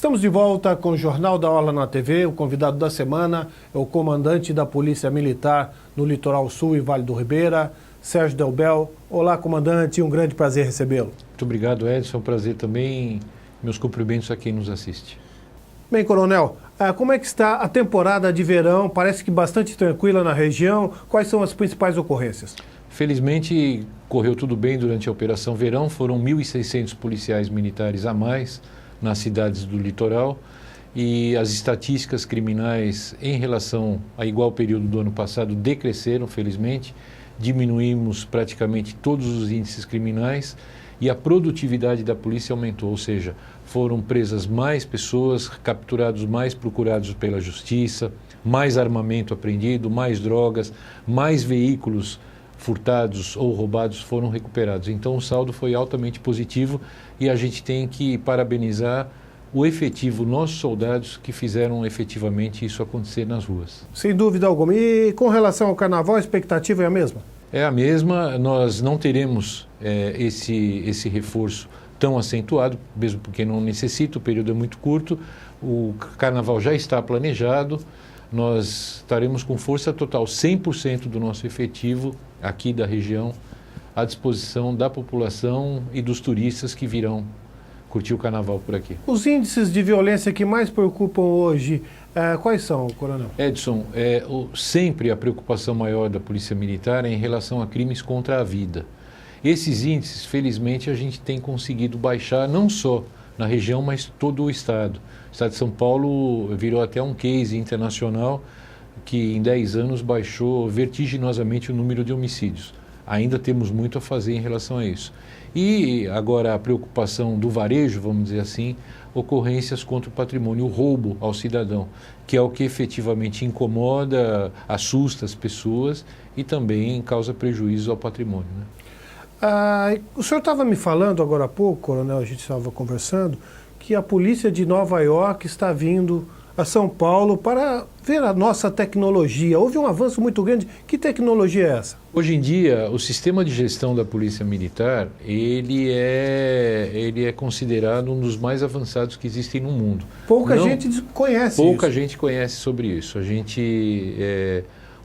Estamos de volta com o Jornal da Orla na TV. O convidado da semana é o comandante da Polícia Militar no Litoral Sul e Vale do Ribeira, Sérgio Delbel. Olá, comandante, um grande prazer recebê-lo. Muito obrigado, Edson. É um prazer também. Meus cumprimentos a quem nos assiste. Bem, coronel, como é que está a temporada de verão? Parece que bastante tranquila na região. Quais são as principais ocorrências? Felizmente, correu tudo bem durante a Operação Verão. Foram 1.600 policiais militares a mais nas cidades do litoral e as estatísticas criminais em relação a igual período do ano passado decresceram, felizmente. Diminuímos praticamente todos os índices criminais e a produtividade da polícia aumentou, ou seja, foram presas mais pessoas, capturados mais procurados pela justiça, mais armamento apreendido, mais drogas, mais veículos furtados ou roubados foram recuperados. Então o saldo foi altamente positivo e a gente tem que parabenizar o efetivo, nossos soldados que fizeram efetivamente isso acontecer nas ruas. Sem dúvida alguma. E com relação ao carnaval, a expectativa é a mesma? É a mesma, nós não teremos esse reforço tão acentuado, mesmo porque não necessita, o período é muito curto, o carnaval já está planejado, nós estaremos com força total, 100% do nosso efetivo aqui da região à disposição da população e dos turistas que virão curtir o carnaval por aqui. Os índices de violência que mais preocupam hoje, quais são, coronel? Edson, sempre a preocupação maior da Polícia Militar é em relação a crimes contra a vida. Esses índices, felizmente, a gente tem conseguido baixar, não só na região, mas todo o estado. O estado de São Paulo virou até um case internacional que em 10 anos baixou vertiginosamente o número de homicídios. Ainda temos muito a fazer em relação a isso. E agora a preocupação do varejo, vamos dizer assim, ocorrências contra o patrimônio, o roubo ao cidadão, que é o que efetivamente incomoda, assusta as pessoas e também causa prejuízo ao patrimônio, né? O senhor estava me falando agora há pouco, coronel, a gente estava conversando, que a polícia de Nova York está vindo a São Paulo para ver a nossa tecnologia. Houve um avanço muito grande. Que tecnologia é essa? Hoje em dia, o sistema de gestão da Polícia Militar, ele é considerado um dos mais avançados que existem no mundo. Pouca gente conhece isso. Pouca gente conhece sobre isso.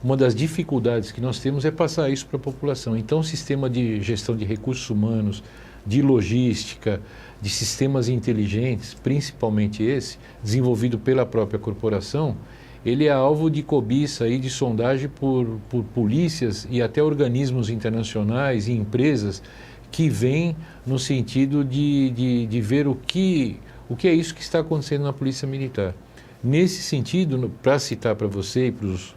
Uma das dificuldades que nós temos é passar isso para a população. Então, o sistema de gestão de recursos humanos, de logística, de sistemas inteligentes, principalmente esse, desenvolvido pela própria corporação, ele é alvo de cobiça e de sondagem por polícias e até organismos internacionais e empresas que vêm no sentido de ver o que é isso que está acontecendo na Polícia Militar. Nesse sentido, para citar para você e para os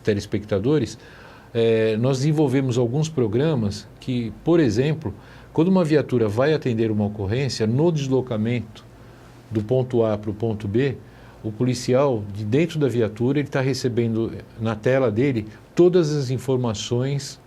telespectadores, nós desenvolvemos alguns programas que, por exemplo, quando uma viatura vai atender uma ocorrência, no deslocamento do ponto A para o ponto B, o policial, de dentro da viatura, ele está recebendo na tela dele todas as informações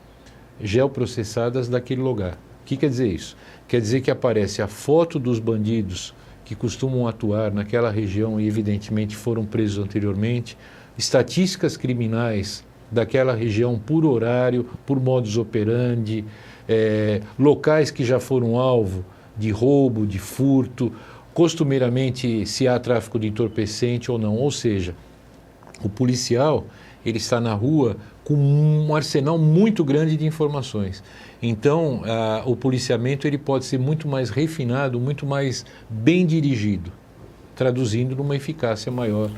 geoprocessadas daquele lugar. O que quer dizer isso? Quer dizer que aparece a foto dos bandidos que costumam atuar naquela região e evidentemente foram presos anteriormente, estatísticas criminais daquela região por horário, por modus operandi, locais que já foram alvo de roubo, de furto, costumeiramente se há tráfico de entorpecente ou não. Ou seja, o policial ele está na rua com um arsenal muito grande de informações. Então, o policiamento ele pode ser muito mais refinado, muito mais bem dirigido, traduzindo numa eficácia maior.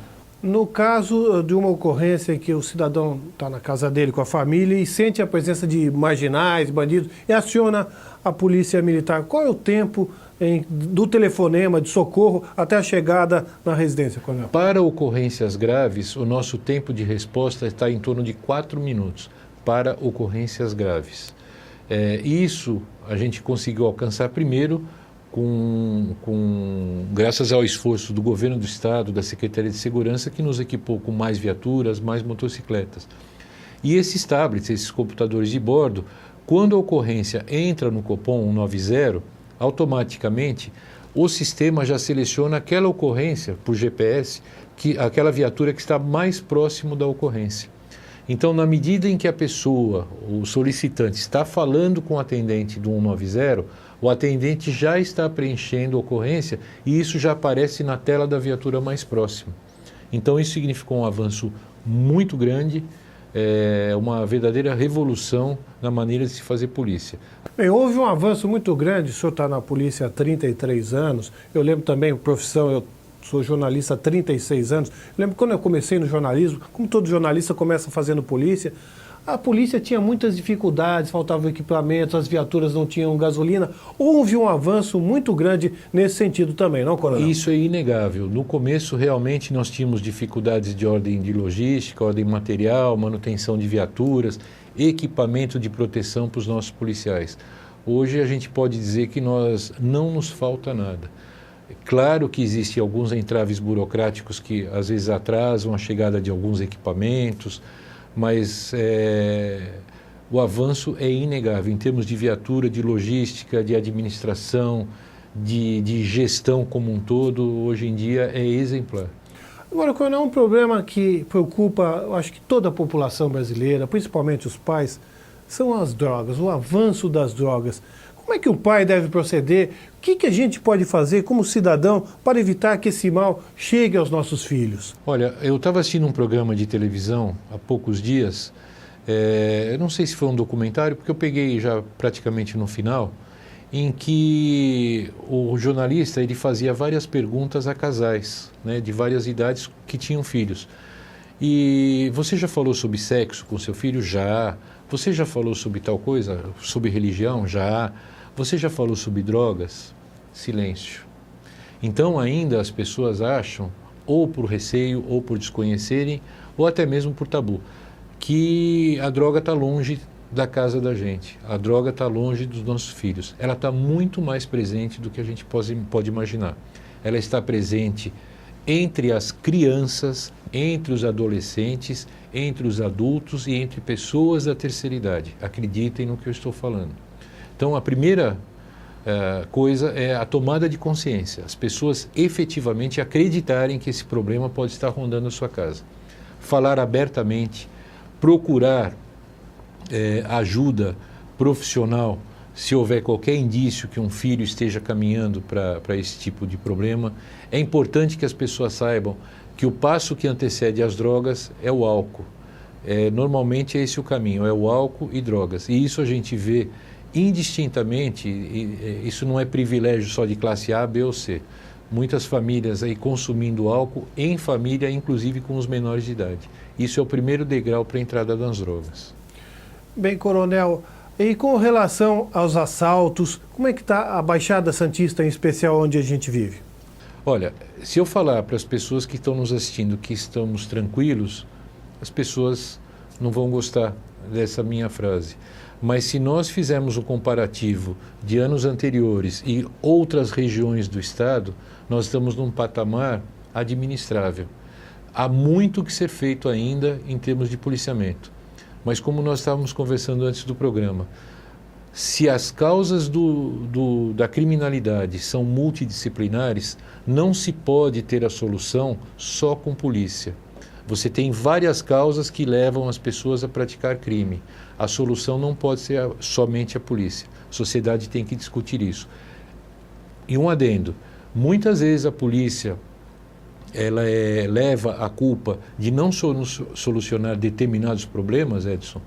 No caso de uma ocorrência em que o cidadão está na casa dele com a família e sente a presença de marginais, bandidos, e aciona a polícia militar, qual é o tempo do telefonema, de socorro, até a chegada na residência, coronel? Para ocorrências graves, o nosso tempo de resposta está em torno de 4 minutos, para ocorrências graves. Isso a gente conseguiu alcançar primeiro graças ao esforço do governo do estado, da Secretaria de Segurança, que nos equipou com mais viaturas, mais motocicletas. E esses tablets, esses computadores de bordo, quando a ocorrência entra no Copom 190, automaticamente o sistema já seleciona aquela ocorrência por GPS, aquela viatura que está mais próximo da ocorrência. Então, na medida em que a pessoa, o solicitante, está falando com o atendente do 190, O atendente já está preenchendo a ocorrência e isso já aparece na tela da viatura mais próxima. Então isso significou um avanço muito grande, uma verdadeira revolução na maneira de se fazer polícia. Bem, houve um avanço muito grande, o senhor está na polícia há 33 anos, eu lembro também, profissão, eu sou jornalista há 36 anos, eu lembro quando eu comecei no jornalismo, como todo jornalista começa fazendo polícia, a polícia tinha muitas dificuldades, faltavam equipamentos, as viaturas não tinham gasolina. Houve um avanço muito grande nesse sentido também, não, coronel? Isso é inegável. No começo, realmente, nós tínhamos dificuldades de ordem de logística, ordem material, manutenção de viaturas, equipamento de proteção para os nossos policiais. Hoje a gente pode dizer que não nos falta nada. Claro que existem alguns entraves burocráticos que às vezes atrasam a chegada de alguns equipamentos, mas o avanço é inegável em termos de viatura, de logística, de administração, de gestão como um todo, hoje em dia é exemplar. Agora, coronel, um problema que preocupa, eu acho que toda a população brasileira, principalmente os pais, são as drogas, o avanço das drogas. Como é que o pai deve proceder? O que a gente pode fazer como cidadão para evitar que esse mal chegue aos nossos filhos? Olha, eu estava assistindo um programa de televisão há poucos dias, eu não sei se foi um documentário, porque eu peguei já praticamente no final, em que o jornalista ele fazia várias perguntas a casais, né, de várias idades que tinham filhos. E você já falou sobre sexo com seu filho? Já. Você já falou sobre tal coisa? Sobre religião? Já. Você já falou sobre drogas? Silêncio. Então ainda as pessoas acham, ou por receio, ou por desconhecerem, ou até mesmo por tabu, que a droga está longe da casa da gente, a droga está longe dos nossos filhos. Ela está muito mais presente do que a gente pode imaginar. Ela está presente entre as crianças, entre os adolescentes, entre os adultos e entre pessoas da terceira idade. Acreditem no que eu estou falando. Então, a primeira coisa é a tomada de consciência. As pessoas efetivamente acreditarem que esse problema pode estar rondando a sua casa. Falar abertamente, procurar ajuda profissional se houver qualquer indício que um filho esteja caminhando para esse tipo de problema. É importante que as pessoas saibam que o passo que antecede as drogas é o álcool. Normalmente é esse o caminho, é o álcool e drogas. E isso a gente vê indistintamente, isso não é privilégio só de classe A, B ou C. Muitas famílias aí consumindo álcool em família, inclusive com os menores de idade. Isso é o primeiro degrau para a entrada das drogas. Bem, coronel, e com relação aos assaltos, como é que está a Baixada Santista, em especial onde a gente vive? Olha, se eu falar para as pessoas que estão nos assistindo que estamos tranquilos, as pessoas não vão gostar dessa minha frase. Mas se nós fizermos um comparativo de anos anteriores e outras regiões do estado, nós estamos num patamar administrável. Há muito que ser feito ainda em termos de policiamento. Mas como nós estávamos conversando antes do programa, se as causas da criminalidade são multidisciplinares, não se pode ter a solução só com polícia. Você tem várias causas que levam as pessoas a praticar crime. A solução não pode ser somente a polícia. A sociedade tem que discutir isso. E um adendo, muitas vezes a polícia ela leva a culpa de não solucionar determinados problemas, Edson,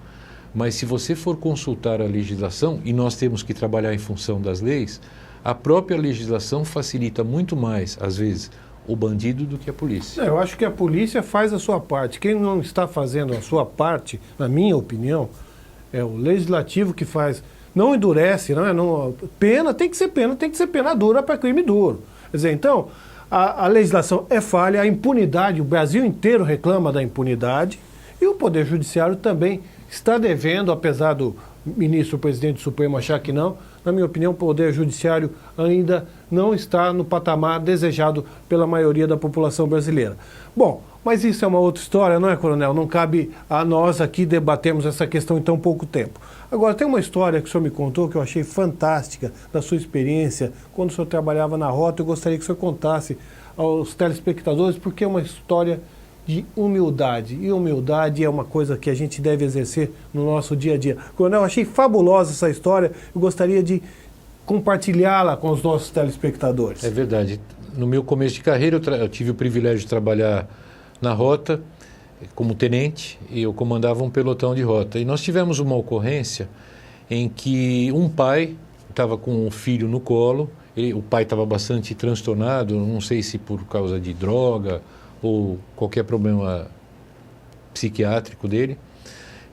mas se você for consultar a legislação, e nós temos que trabalhar em função das leis, a própria legislação facilita muito mais, às vezes, o bandido do que a polícia. Eu acho que a polícia faz a sua parte. Quem não está fazendo a sua parte, na minha opinião, é o legislativo que faz. Não endurece, pena, tem que ser pena dura para crime duro. Quer dizer, então, a legislação é falha, a impunidade, o Brasil inteiro reclama da impunidade, e o Poder Judiciário também está devendo, apesar do ministro-presidente do Supremo achar que não, na minha opinião, o Poder Judiciário ainda não está no patamar desejado pela maioria da população brasileira. Bom, mas isso é uma outra história, não é, coronel? Não cabe a nós aqui debatermos essa questão em tão pouco tempo. Agora, tem uma história que o senhor me contou que eu achei fantástica, da sua experiência, quando o senhor trabalhava na rota. Eu gostaria que o senhor contasse aos telespectadores, porque é uma história de humildade. E humildade é uma coisa que a gente deve exercer no nosso dia a dia. Coronel, eu achei fabulosa essa história. Eu gostaria de compartilhá-la com os nossos telespectadores. É verdade. No meu começo de carreira, eu tive o privilégio de trabalhar na rota como tenente e eu comandava um pelotão de rota. E nós tivemos uma ocorrência em que um pai estava com o filho no colo, o pai estava bastante transtornado, não sei se por causa de droga ou qualquer problema psiquiátrico dele,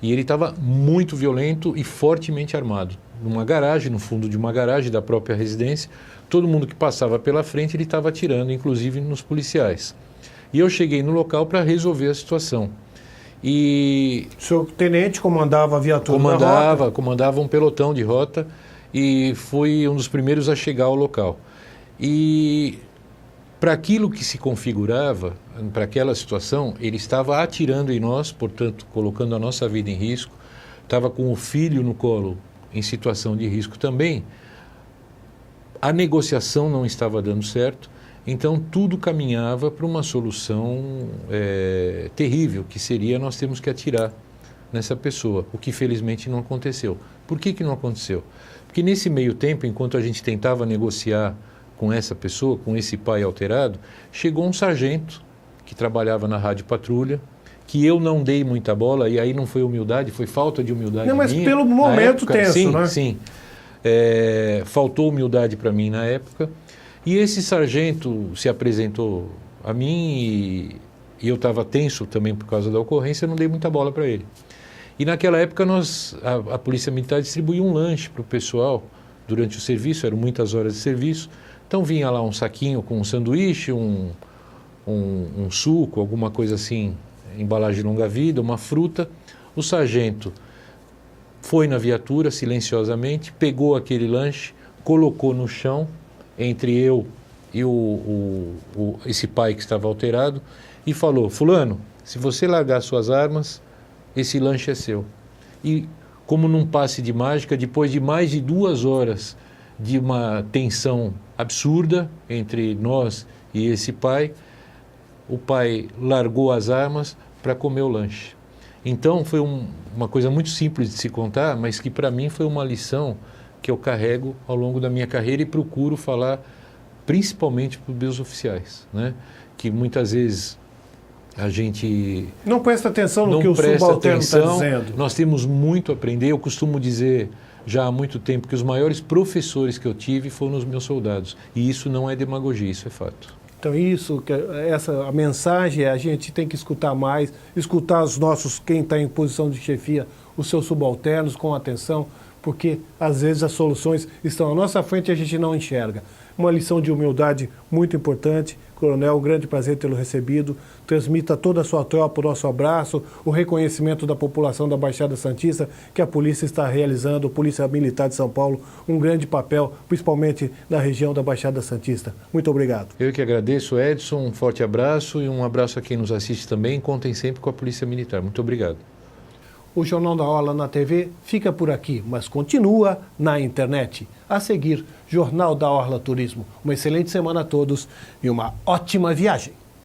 e ele estava muito violento e fortemente armado. Numa garagem, no fundo de uma garagem da própria residência, todo mundo que passava pela frente ele estava atirando, inclusive nos policiais. E eu cheguei no local para resolver a situação. E o senhor tenente comandava a viatura da rota? Comandava um pelotão de rota e fui um dos primeiros a chegar ao local. E para aquilo que se configurava, para aquela situação, ele estava atirando em nós, portanto, colocando a nossa vida em risco, estava com o filho no colo em situação de risco também. A negociação não estava dando certo, então tudo caminhava para uma solução terrível, que seria nós temos que atirar nessa pessoa, o que felizmente não aconteceu. Por que não aconteceu? Porque nesse meio tempo, enquanto a gente tentava negociar com essa pessoa, com esse pai alterado, chegou um sargento que trabalhava na rádio patrulha, que eu não dei muita bola, e aí não foi humildade, foi falta de humildade minha. Não, mas pelo momento tenso, sim, né? Sim, faltou humildade para mim na época, e esse sargento se apresentou a mim e eu estava tenso também por causa da ocorrência, eu não dei muita bola para ele. E naquela época a Polícia Militar distribuía um lanche para o pessoal durante o serviço, eram muitas horas de serviço, então vinha lá um saquinho com um sanduíche, um suco, alguma coisa assim, embalagem longa-vida, uma fruta. O sargento foi na viatura silenciosamente, pegou aquele lanche, colocou no chão entre eu e esse pai que estava alterado e falou: fulano, se você largar suas armas, esse lanche é seu. E como num passe de mágica, depois de mais de 2 horas de uma tensão absurda entre nós e esse pai, o pai largou as armas para comer o lanche. Então foi uma coisa muito simples de se contar, mas que para mim foi uma lição que eu carrego ao longo da minha carreira e procuro falar principalmente para os meus oficiais, né? Que muitas vezes a gente não presta atenção no que o subalterno está dizendo. Nós temos muito a aprender. Eu costumo dizer já há muito tempo que os maiores professores que eu tive foram os meus soldados. E isso não é demagogia, isso é fato. Então a mensagem a gente tem que escutar mais, escutar quem está em posição de chefia, os seus subalternos com atenção, porque às vezes as soluções estão à nossa frente e a gente não enxerga. Uma lição de humildade muito importante. Coronel, um grande prazer tê-lo recebido. Transmita a toda a sua tropa o nosso abraço, o reconhecimento da população da Baixada Santista, que a polícia está realizando, a Polícia Militar de São Paulo, um grande papel, principalmente na região da Baixada Santista. Muito obrigado. Eu que agradeço, Edson, um forte abraço e um abraço a quem nos assiste também. Contem sempre com a Polícia Militar. Muito obrigado. O Jornal da Orla na TV fica por aqui, mas continua na internet. A seguir, Jornal da Orla Turismo. Uma excelente semana a todos e uma ótima viagem.